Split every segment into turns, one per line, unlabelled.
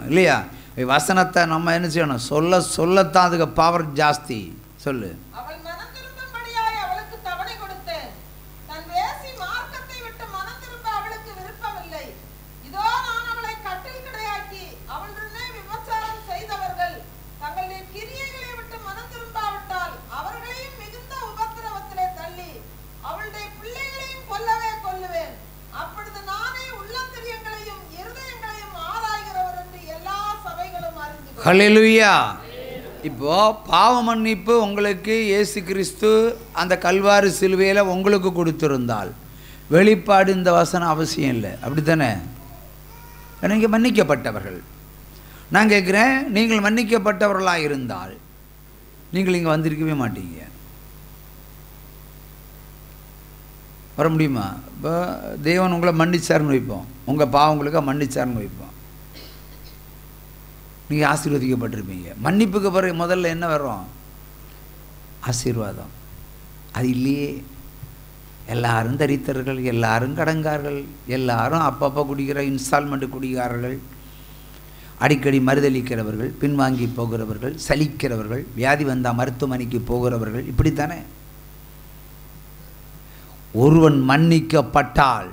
செய்யணும் இல்லையா? வசனத்தை நம்ம என்ன செய்யணும்? சொல்லத்தான் அதுக்கு பவர் ஜாஸ்தி. சொல்லு. ஹல்லேலூயா. இப்போ பாவ மன்னிப்பு உங்களுக்கு இயேசு கிறிஸ்து அந்த கல்வாரி சிலுவையில் உங்களுக்கு கொடுத்திருந்தால் வெளிப்பாடு இந்த வசனம் அவசியம் இல்லை. அப்படி தானே? நீங்கள் மன்னிக்கப்பட்டவர்கள். நான் கேட்குறேன், நீங்கள் மன்னிக்கப்பட்டவர்களாக இருந்தால் நீங்கள் இங்கே வந்திருக்கவே மாட்டீங்க. வர முடியுமா? இப்போ தேவன் உங்களை மன்னிச்சார்னு வைப்போம், உங்கள் பாவங்களுக்கு மன்னிச்சார்னு வைப்போம், நீங்கள் ஆசீர்வதிக்கப்பட்டிருப்பீங்க. மன்னிப்புக்கு பிறகு முதல்ல என்ன வரும்? ஆசீர்வாதம். அது இல்லையே. எல்லாரும் தரித்திரர்கள், எல்லாரும் கடங்கார்கள், எல்லாரும் அப்பப்போ குடிக்கிற இன்ஸ்டால்மெண்ட்டு குடிக்காரர்கள், அடிக்கடி மறுதளிக்கிறவர்கள், பின்வாங்கி போகிறவர்கள், சலிக்கிறவர்கள், வியாதி வந்தால் மருத்துவமனைக்கு போகிறவர்கள், இப்படித்தானே? ஒருவன் மன்னிக்கப்பட்டால்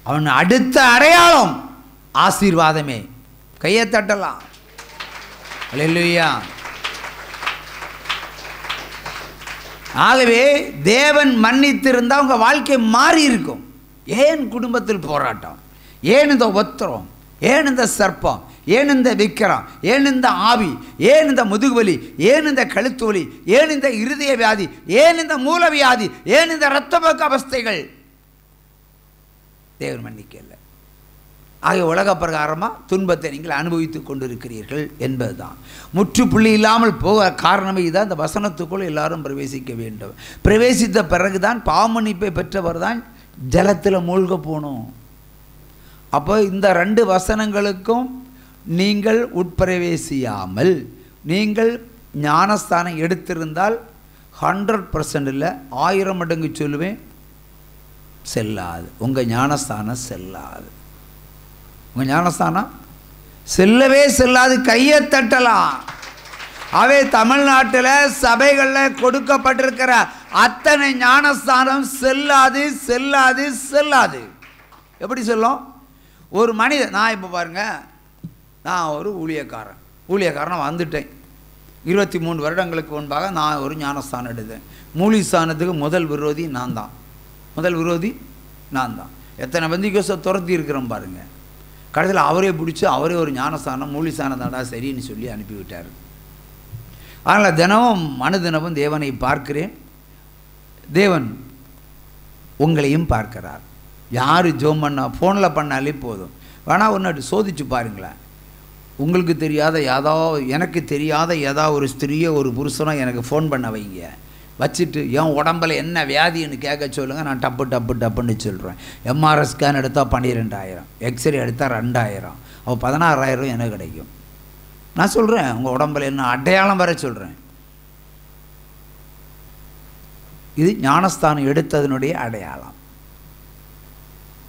அவன் அடுத்த அடையாளம் ஆசீர்வாதமே. கையை தட்டலாம். அல்லேலூயா. ஆகவே தேவன் மன்னித்திருந்தால் உங்கள் வாழ்க்கை மாறி இருக்கும். ஏன் குடும்பத்தில் போராட்டம்? ஏன் இந்த ஒத்திரம்? ஏன் இந்த சர்ப்பம்? ஏன் இந்த விக்கிரம்? ஏன் இந்த ஆவி? ஏன் இந்த முதுகுவலி? ஏன் இந்த கழுத்து வலி? ஏன் இந்த இருதய வியாதி? ஏன் இந்த மூல வியாதி? ஏன் இந்த இரத்தப்போக்கு அவஸ்தைகள்? தேவன் மன்னிக்கல. ஆகிய உலக பிரகாரமாக துன்பத்தை நீங்கள் அனுபவித்து கொண்டிருக்கிறீர்கள் என்பதுதான். முற்றுப்புள்ளி இல்லாமல் போக காரணமே இதுதான். இந்த வசனத்துக்குள் எல்லாரும் பிரவேசிக்க வேண்டும். பிரவேசித்த பிறகுதான் பாவமன்னிப்பை பெற்றவர் தான் ஜலத்தில் மூழ்க போகணும். அப்போ இந்த 2 வசனங்களுக்கும் நீங்கள் உட்பிரவேசியாமல் நீங்கள் ஞானஸ்தானம் எடுத்திருந்தால் 100% இல்லை, 1000 மடங்கு சொல்லுவேன், செல்லாது. உங்கள் ஞானஸ்தானம் செல்லாது. உங்கள் ஞானஸ்தானம் செல்லவே செல்லாது. கையை தட்டலாம். அவை தமிழ்நாட்டில் சபைகளில் கொடுக்கப்பட்டிருக்கிற அத்தனை ஞானஸ்தானம் செல்லாது, செல்லாது, செல்லாது. எப்படி சொல்லும்? ஒரு மனிதன், நான் இப்போ பாருங்கள், நான் ஒரு ஊழியக்காரனை வந்துட்டேன். 23 வருடங்களுக்கு முன்பாக நான் ஒரு ஞானஸ்தானம் எடுத்தேன். மூலிஸ்தானத்துக்கு முதல் விரோதி நான் தான். எத்தனை பந்திகோசை துரத்தி இருக்கிறோம் பாருங்கள். கடைசியில் அவரே பிடிச்சி அவரே ஒரு ஞானஸ்தானம் மூலிஸ்தானம் தாண்டா சரின்னு சொல்லி அனுப்பிவிட்டார். அதனால் தினமும் தேவனை பார்க்கிறேன். தேவன் உங்களையும் பார்க்கிறார். யார் ஜோம் பண்ணால் ஃபோனில் பண்ணாலே போதும். வேணால் ஒன்று சோதிச்சு பாருங்களேன். உங்களுக்கு தெரியாத எனக்கு தெரியாத ஏதாவது ஒரு ஸ்திரீயோ ஒரு புருஷனோ எனக்கு ஃபோன் பண்ண வைங்க. வச்சுட்டு என் உடம்பில் என்ன வியாதின்னு கேட்க சொல்லுங்கள். நான் டப்புன்னு சொல்கிறேன். எம்ஆர்ஐ ஸ்கேன் எடுத்தால் 12,000, எக்ஸ்ரே எடுத்தால் 2,000, அப்போ 16,000 எனக்கு கிடைக்கும். நான் சொல்கிறேன், உங்கள் உடம்பில் என்ன அடையாளம் வர சொல்கிறேன். இது ஞானஸ்தானம் எடுத்ததனுடைய அடையாளம்.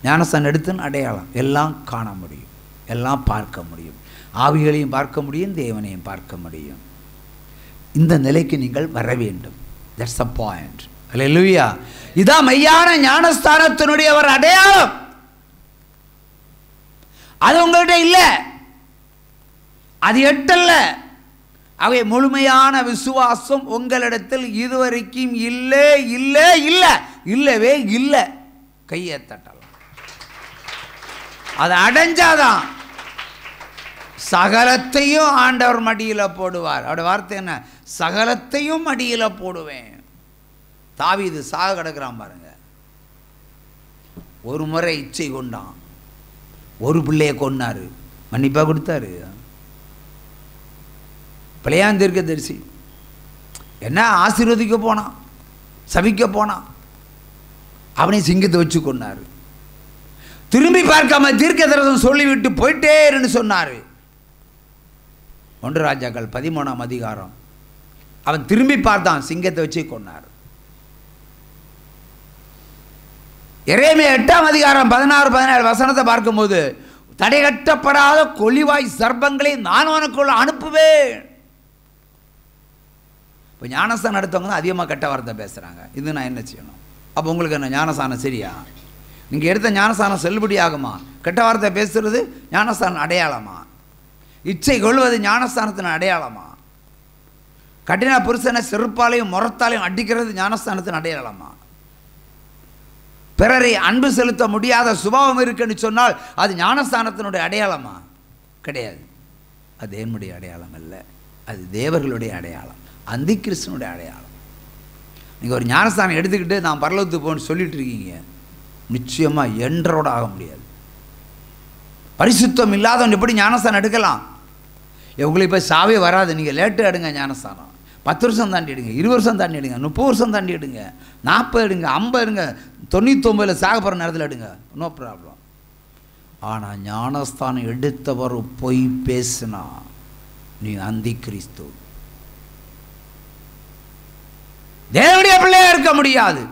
ஞானஸ்தானம் எடுத்தன்னு அடையாளம். எல்லாம் காண முடியும், எல்லாம் பார்க்க முடியும். ஆவிகளையும் பார்க்க முடியும், தேவனையும் பார்க்க முடியும். இந்த நிலைக்கு நீங்கள் வர வேண்டும். That's the point. Hallelujah. இதான் மெய்யான ஞானஸ்தானத்தினுடைய ஒரு அடையாளம். அது உங்கள்கிட்ட இல்லை, அது எட்டல்ல. அவை முழுமையான விசுவாசம் உங்களிடத்தில் இதுவரைக்கும் இல்லவே இல்லை. கையை தட்டலாம். அது அடைஞ்சாதான் சகலத்தையும் ஆண்டவர் மடியில் போடுவார். அவருடைய வார்த்தை என்ன? சகலத்தையும் மடியில் போடுவேன். தாவீது சாக கிடக்கிறான் பாருங்க. ஒரு முறை இச்சை கொண்டான், ஒரு பிள்ளையை கொன்னாரு, மன்னிப்பா கொடுத்தாரு. பிள்ளையான் தீர்க்கதரிசி என்ன ஆசீர்வதிக்க போனான், சபிக்க போனான், அவனை சிங்கத்தை வச்சு கொண்டாரு. திரும்பி பார்க்காம தீர்க்கதரிசனம் சொல்லிவிட்டு போயிட்டேன்னு சொன்னாரு. 1 ராஜாக்கள் 13ஆம் அதிகாரம். அவன் திரும்பி பார்த்தான், சிங்கத்தை வச்சு கொண்டார். எரேமியா 8ஆம் அதிகாரம் 16-17 வசனத்தை பார்க்கும்போது தடைகட்டப்படாத கொள்ளிவாய் சர்ப்பங்களை நான் உனக்குள்ள அனுப்புவேன். இப்போ ஞானஸ்தானம் எடுத்தவங்க தான் அதிகமாக கெட்ட வார்த்தை பேசுகிறாங்க. இது நான் என்ன செய்யணும்? அப்போ உங்களுக்கு என்ன ஞானஸ்தானம் சரியா? நீங்கள் எடுத்த ஞானஸ்தானம் செல்லுபடி ஆகுமா? கெட்ட வார்த்தை பேசுகிறது ஞானஸ்தானம் அடையாளமா? இச்சை கொள்வது ஞானஸ்தானத்தின் அடையாளமா? கட்டின புருஷனை செருப்பாலையும் முறத்தாலையும் அடிக்கிறது ஞானஸ்தானத்தின் அடையாளமா? பிறரை அன்பு செலுத்த முடியாத சுபாவம் இருக்குன்னு சொன்னால் அது ஞானஸ்தானத்தினுடைய அடையாளமா? கிடையாது. அது என்னுடைய அடையாளம் அல்ல, அது தேவர்களுடைய அடையாளம், அந்தி கிறிஸ்தனுடைய அடையாளம். நீங்கள் ஒரு ஞானஸ்தானம் எடுத்துக்கிட்டு நான் பரலோகத்துக்கு போன்னு சொல்லிட்டு இருக்கீங்க, நிச்சயமாக என்றோடு ஆக முடியாது. பரிசுத்தம் இல்லாதவன் எப்படி ஞானஸ்தானம் எடுக்கலாம்? உங்களுக்கு இப்போ சாவே வராது, நீங்கள் லேட்டு எடுங்க ஞானஸ்தானம். 10 வருஷம் தாண்டி எடுங்க, 20 வருஷம் தாண்டி எடுங்க, 30 வருஷம் தாண்டி எடுங்க, 40 எடுங்க, 50 எடுங்க, 99 சாக போகிற நேரத்தில் எடுங்க, நோ ப்ராப்ளம். ஆனால் ஞானஸ்தானம் எடுத்தவர் பொய் பேசினா நீ அந்தி கிறிஸ்து, தேவனுடைய பிள்ளையாக இருக்க முடியாது,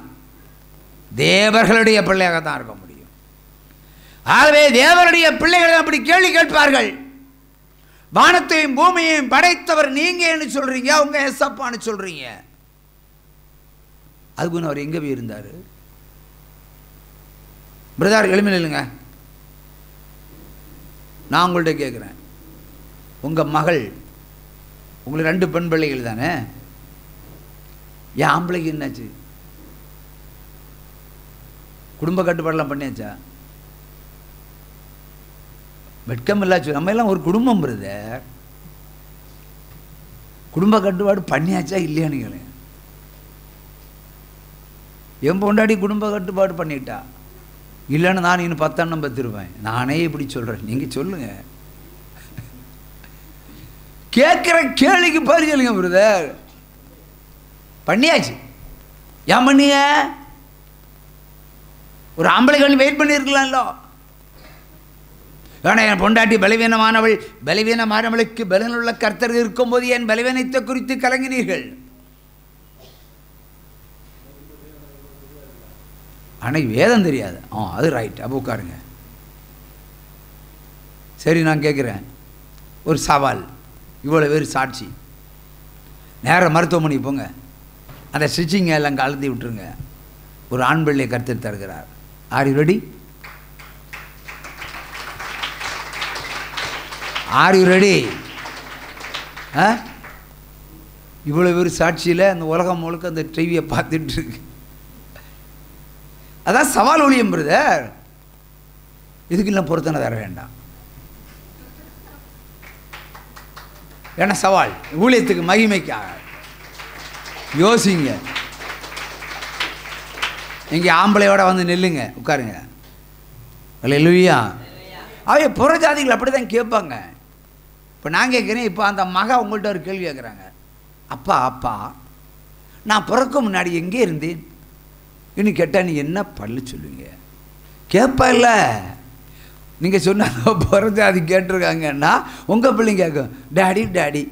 தேவர்களுடைய பிள்ளையாக தான் இருக்க முடியும். ஆகவே தேவனுடைய பிள்ளைகள் அப்படி கேள்வி கேட்பார்கள், வானத்தையும் பூமியையும் படைத்தவர் நீங்க என்ன சொல்றீங்க, உங்க ஏசப்பான்னு சொல்றீங்க. அதுக்கு அவர் எங்க போய் இருந்தாரு? பிரதர் எழுமையில் இல்லைங்க, நான் உங்கள்கிட்ட கேட்குறேன், உங்க மகள், உங்களுக்கு 2 பெண் பிள்ளைகள் தானே, என் ஆம்பளைக்கு என்னாச்சு? குடும்ப கட்டுப்பாடெல்லாம் பண்ணியாச்சா? வெட்கம் இல்லாச்சு. நம்ம எல்லாம் ஒரு குடும்பம் பிரதர், குடும்ப கட்டுப்பாடு பண்ணியாச்சா இல்லையானுங்களே? என் பொண்டாடி குடும்ப கட்டுப்பாடு பண்ணிட்டா, இல்லைன்னு நான் இன்னும் 10 எண்ணம் பத்திருப்பேன். நானே இப்படி சொல்கிறேன், நீங்கள் சொல்லுங்க. கேட்குற கேள்விக்கு பாரு சொல்லுங்க பிரதர். பண்ணியாச்சு. ஏன் பண்ணிய? ஒரு ஆம்பளைகள் வெயிட் பண்ணியிருக்கலாம்ல. ஏன்னா என் பொண்டாட்டி பலவீனமானவள், பலவீனமானவளுக்கு பலனுள்ள கர்த்தர் இருக்கும்போது என் பலவீனத்தை குறித்து கலங்கினீர்கள். ஆனால் வேதம் தெரியாது. அது ரைட், அப்போ உட்காருங்க. சரி, நான் கேட்குறேன், ஒரு சவால், இவ்வளோ பேர் சாட்சி, நேராக மருத்துவமனை போங்க, அந்த ஸ்டிச்சிங் எல்லாம் கலத்தி விட்டுருங்க, ஒரு ஆண் பிள்ளை கர்த்தர் தருகிறார். Are you ready? Are you ready? இவ்வளோ பேர் சாட்சியில் அந்த உலகம் முழுக்க அந்த டிவியை பார்த்துட்டு இருக்கு. அதான் சவால் ஒழியும் பிரதர். இதுக்கு இல்லை பொருத்தனை தர வேண்டாம். ஏன்னா சவால் ஊழியத்துக்கு மகிமைக்காக. யோசிங்க. இங்கே ஆம்பளையோட வந்து நில்லுங்க, உட்காருங்க. அல்லேலூயா. அவைய புறஜாதிகள் அப்படி தான் கேட்பாங்க. இப்போ நான் கேட்குறேன், இப்போ அந்த மகா உங்கள்கிட்ட ஒரு கேள்வி கேட்குறாங்க, அப்பா அப்பா நான் பிறக்க முன்னாடி எங்கே இருந்தேன் இன்னும் கேட்டால் நீ என்ன பல்லு சொல்லுவீங்க? கேட்பா இல்லை. நீங்கள் சொன்னாங்க புறஜாதி கேட்டிருக்காங்கன்னா உங்கள் பிள்ளைங்க கேட்கும், டேடி டேடி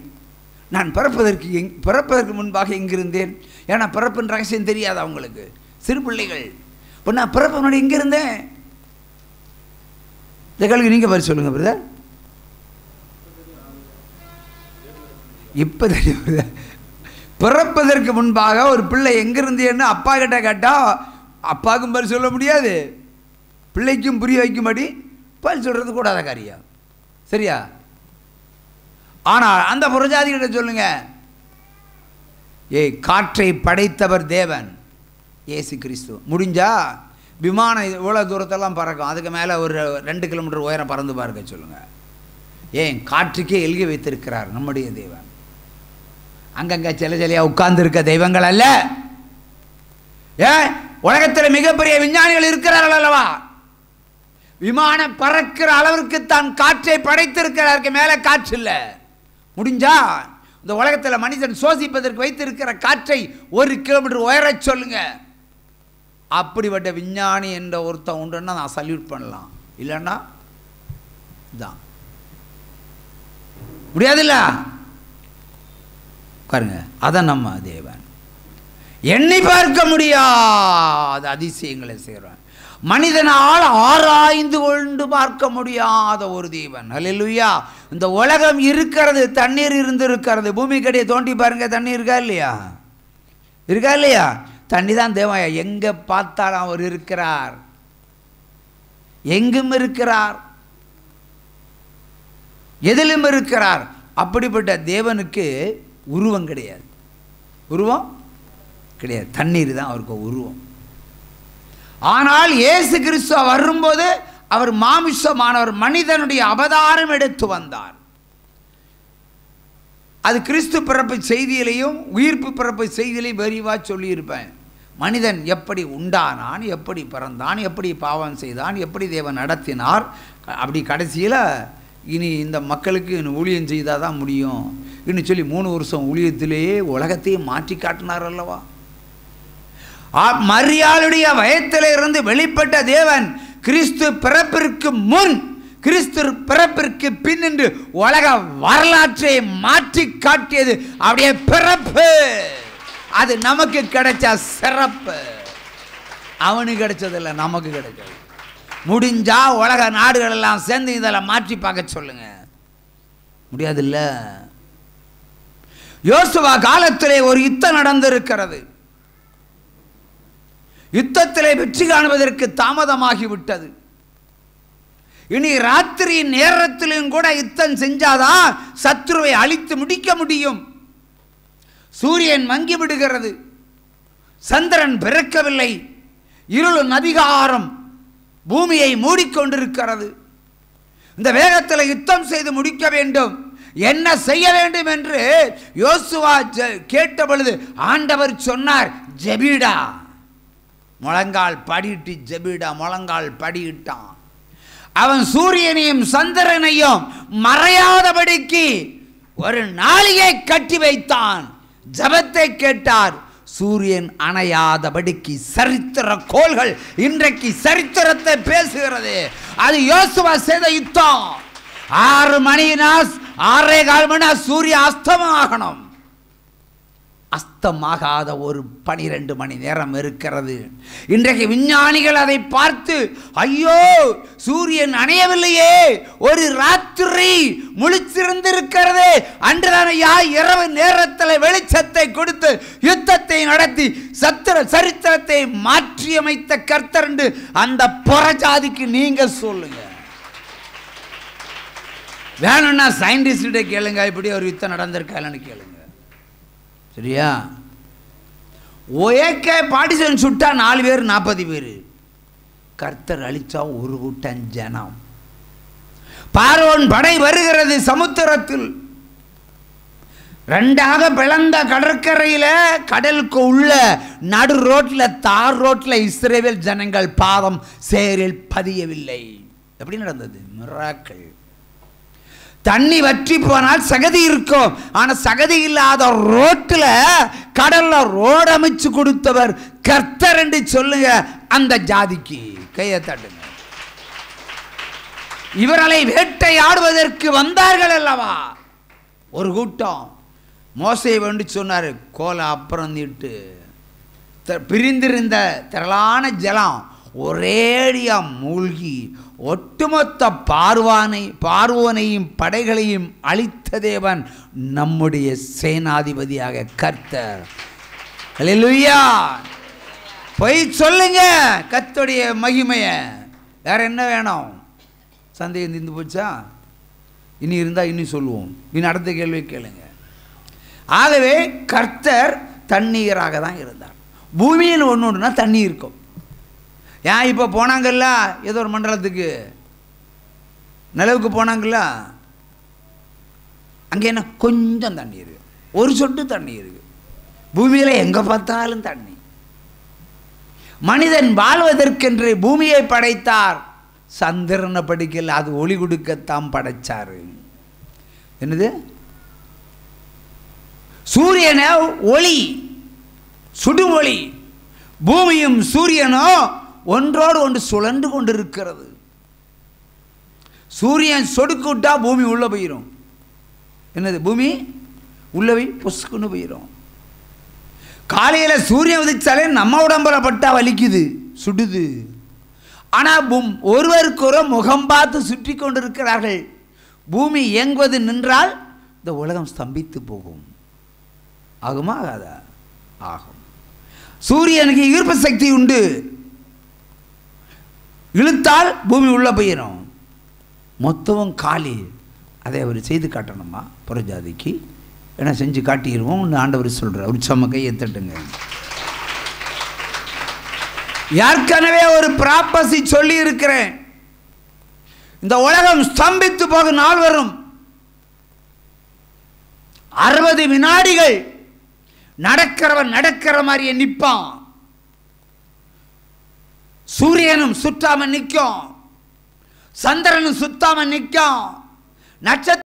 நான் பிறப்பதற்கு முன்பாக எங்கிருந்தேன்? ஏன்னா பிறப்புன்ற ரகசியம் தெரியாது அவங்களுக்கு, சிறு பிள்ளைகள். இப்போ நான் பிறப்பு முன்னாடி எங்கே இருந்தேன்? இந்த கேள்வி நீங்கள் பதில் சொல்லுங்கள் பிரதர். இப்போ தெரியும், பிறப்பதற்கு முன்பாக ஒரு பிள்ளை எங்கிருந்தேன்னு அப்பா கிட்ட கேட்டால் அப்பாவுக்கும் பதில் சொல்ல முடியாது, பிள்ளைக்கும் புரிய வைக்கும்படி பதில் சொல்கிறது கூடாத காரியம். சரியா? ஆனால் அந்த புறஜாதிகிட்ட சொல்லுங்க, காற்றை படைத்தவர் தேவன் இயேசு கிறிஸ்து. முடிஞ்சா விமானம் இவ்வளோ தூரத்தெல்லாம் பறக்கும், அதுக்கு மேலே ஒரு 2 கிலோமீட்டர் உயரம் பறந்து பாருங்க சொல்லுங்க. ஏன் காற்றுக்கே எழுதி வைத்திருக்கிறார் நம்முடைய தேவன். அங்கங்க சில சிலையாக உட்கார்ந்து தெய்வங்கள் அல்ல. ஏன் உலகத்தில் மிகப்பெரிய விஞ்ஞானிகள் இருக்கிறார்கள் அல்லவா? விமானம் பறக்கிற அளவிற்கு தான் காற்றை படைத்திருக்கிறாருக்கு, மேலே காற்று இல்லை. முடிஞ்சா இந்த உலகத்தில் மனிதன் சுவாசிப்பதற்கு வைத்திருக்கிற காற்றை 1 கிலோமீட்டர் உயர சொல்லுங்க. அப்படிப்பட்ட விஞ்ஞானி என்ற ஒருத்தன் உண்டுன்னா நான் சல்யூட் பண்ணலாம், இல்லைன்னா தான் முடியாதுல்ல. பாருங்க, அதான் நம்ம தேவன் எண்ணி பார்க்க முடியாத அதிசயங்களை செய்கிறான். மனிதனால் ஆராய்ந்து கொண்டு பார்க்க முடியாத ஒரு தேவன். அல்லேலூயா. இந்த உலகம் இருக்கிறது, தண்ணீர் இருந்திருக்கிறது. பூமிக்கடியை தோண்டி பாருங்க, தண்ணி இருக்கா இல்லையா? இருக்கா இல்லையா? தண்ணி தான் தேவன். எங்க பார்த்தாலும் அவர் இருக்கிறார், எங்கும் இருக்கிறார், எதிலும் இருக்கிறார். அப்படிப்பட்ட தேவனுக்கு உருவம் கிடையாது, உருவம் கிடையாது. தண்ணீர் தான் அவருக்கு உருவம். ஆனால் இயேசு கிறிஸ்து வரும்போது அவர் மாமிசமானவர், மனிதனுடைய அவதாரம் எடுத்து வந்தார். அது கிறிஸ்து பிறப்பு செய்தியிலையும் உயிர்ப்பு பிறப்பு செய்தியிலையும் விரிவாக சொல்லியிருப்பேன். மனிதன் எப்படி உண்டானான், எப்படி பிறந்தான், எப்படி பாவம் செய்தான், எப்படி தேவன் நடத்தினார். அப்படி கடைசியில் இனி இந்த மக்களுக்கு ஊழியம் செய்தால் தான் முடியும் இன்னும் சொல்லி 3 வருஷம் ஊழியத்திலேயே உலகத்தையே மாற்றி காட்டினார் அல்லவா? மரியாளுடைய வயத்திலே இருந்து வெளிப்பட்ட தேவன் கிறிஸ்து பிறப்பிற்கு முன், கிறிஸ்து பிறப்பிற்கு பின் என்று உலக வரலாற்றை மாற்றி காட்டியது அப்படியே பிறப்பு. அது நமக்கு கிடைச்ச சிறப்பு. அவனுக்கு கிடைச்சதில்லை, நமக்கு கிடைச்சது. முடிஞ்சா உலக நாடுகள் எல்லாம் சேர்ந்து இதெல்லாம் மாற்றி பார்க்க சொல்லுங்க. முடியாதுல்ல. யோசுவா காலத்திலே ஒரு யுத்தம் நடந்திருக்கிறது. யுத்தத்திலே வெற்றி காணுவதற்கு தாமதமாகிவிட்டது. இனி ராத்திரி நேரத்திலும் கூட யுத்தம் செஞ்சாதான் சத்துருவை அழித்து முடிக்க முடியும். சூரியன் மங்கி விடுகிறது, சந்திரன் பிறக்கவில்லை, இருளும் அதிகாரம் பூமியை மூடிக்கொண்டிருக்கிறது. இந்த வேகத்தில் யுத்தம் செய்து முடிக்க வேண்டும், என்ன செய்ய வேண்டும் என்று யோசுவா கேட்ட பொழுது ஆண்டவர் சொன்னார், ஜெபிடா. முழங்கால் படியிட்டு ஜெபிடா, முழங்கால் படியிட்டான். அவன் சூரியனையும் சந்திரனையும் மறையாதபடிக்கு ஒரு நாளிகை கட்டி வைத்தான். ஜெபத்தை கேட்டார். சூரியன் அணையாதபடிக்கு சரித்திர கோள்கள் இன்றைக்கு சரித்திரத்தை பேசுகிறது. அது யோசுவா செய்த யுத்தம். 6 மணினா 6:15 மணி சூரிய அஸ்தமாகணும். அஸ்தமாகாத ஒரு 12 மணி நேரம் இருக்கிறது. இன்றைக்கு விஞ்ஞானிகள் அதை பார்த்து, ஐயோ சூரியன் அணையவில்லையே, ஒரு ராத்திரி முழிச்சிருந்திருக்கிறது, அன்றுதானையா இரவு நேரத்தில் வெளிச்சத்தை கொடுத்து யுத்தத்தை நடத்தி சரித்திரத்தை மாற்றியமைத்த கர்த்தர் என்று அந்த புறஜாதிக்கு நீங்க சொல்லுங்க. வேணும்னா சயின்டிஸ்ட கேளுங்க, இப்படி ஒரு யுத்தம் நடந்திருக்கான்னு கேளுங்க. சரியா? ஒயக்க பாடிசன் சுட்டா 4 பேர் 40 பேர். கர்த்தர் அழிச்சா ஒரு கூட்டம் ஜனம். பார்வோன் படை வருகிறது சமுத்திரத்தில். 2ஆக பிளந்த கடற்கரையில் கடலுக்கு உள்ள நடு ரோட்டில் தார் ரோட்டில் இஸ்ரவேல் ஜனங்கள் பாதம் சேரில் பதியவில்லை. எப்படி நடந்தது? மிராக்கிள். தண்ணி வற்றி போனால் சகதி இருக்கும், ஆனா சகதி இல்லாத ரோட்டில் கடல்ல ரோடு அமைச்சு கொடுத்தவர் கர்த்தர் என்று சொல்லுங்க. அந்த ஜாதிக்கு கையை தட்டுங்க. இவர்களை வேட்டையாடுவதற்கு வந்தார்கள் அல்லவா ஒரு கூட்டம். மோசே வேண்டி சொன்னார், கோலை அப்புறம் நீட்டு. பிரிந்திருந்த திரளான ஜலம் ஒரேடியா மூழ்கி ஒட்டுமொத்த பார்வோனையும் படைகளையும் அழித்த தேவன் நம்முடைய சேனாதிபதியாக கர்த்தர். அல்லேலூயா. போய் சொல்லுங்க கர்த்தருடைய மகிமைய. வேற என்ன வேணும்? சந்தேகம் தீர்ந்து போச்சா? இனி இருந்தா இனி சொல்லுவோம். இனி அடுத்த கேள்வி கேளுங்க. ஆகவே கர்த்தர் தண்ணீராக தான் இருந்தார். பூமியில் ஒன்றுனா தண்ணி இருக்கும். ஏன் இப்போ போனாங்கல்ல ஏதோ ஒரு மண்டலத்துக்கு, நிலவுக்கு போனாங்கல்ல, அங்கே என்ன கொஞ்சம் தண்ணி இருக்கு, ஒரு சொட்டு தண்ணி இருக்கு. பூமியில் எங்கே பார்த்தாலும் தண்ணி. மனிதன் வாழ்வதற்கென்று பூமியை படைத்தார். சந்திரனை படிக்கல, அது ஒளி கொடுக்கத்தான் படைச்சாரு. என்னது? சூரியனை ஒளி, சுடும் ஒளி. பூமியும் சூரியனும் ஒன்றோடு ஒன்று சுழன்று கொண்டிருக்கிறது. சூரியன் சொடுக்கு விட்டா பூமி உள்ள போயிடும். என்னது? பூமி உள்ள போய் பொசுக்குன்னு போயிடும். காலையில் சூரியன் உதிச்சாலே நம்ம உடம்புல பட்டா வலிக்குது, சுடுது. ஆனால் ஒருவருக்கொரு முகம் பார்த்து சுற்றி கொண்டிருக்கிறார்கள். பூமி இயங்குவது நின்றால் இந்த உலகம் ஸ்தம்பித்து போகும். ஆகுமா? ஆகாதா? ஆகும். சூரியனுக்கு ஈர்ப்பு சக்தி உண்டு. இழுத்தால் பூமி உள்ள போயிடும். மொத்தமும் காலி. அதை அவர் செய்து காட்டணுமா புறஜாதிக்கு? ஏன்னா செஞ்சு காட்டிடுவோம் ஆண்டவர் சொல்கிறார். உற்சம கையை தட்டுங்க. ஏற்கனவே ஒரு ப்ராப்பசி சொல்லி இருக்கிறேன். இந்த உலகம் ஸ்தம்பித்து போக நாள் வரும். 60 வினாடிகள் நடக்கிறவன் நடக்கிற மாதிரியே நிற்பான். சூரியனும் சுற்றாம நிற்கும், சந்திரனும் சுத்தாம நிற்கும், நட்சத்திரம்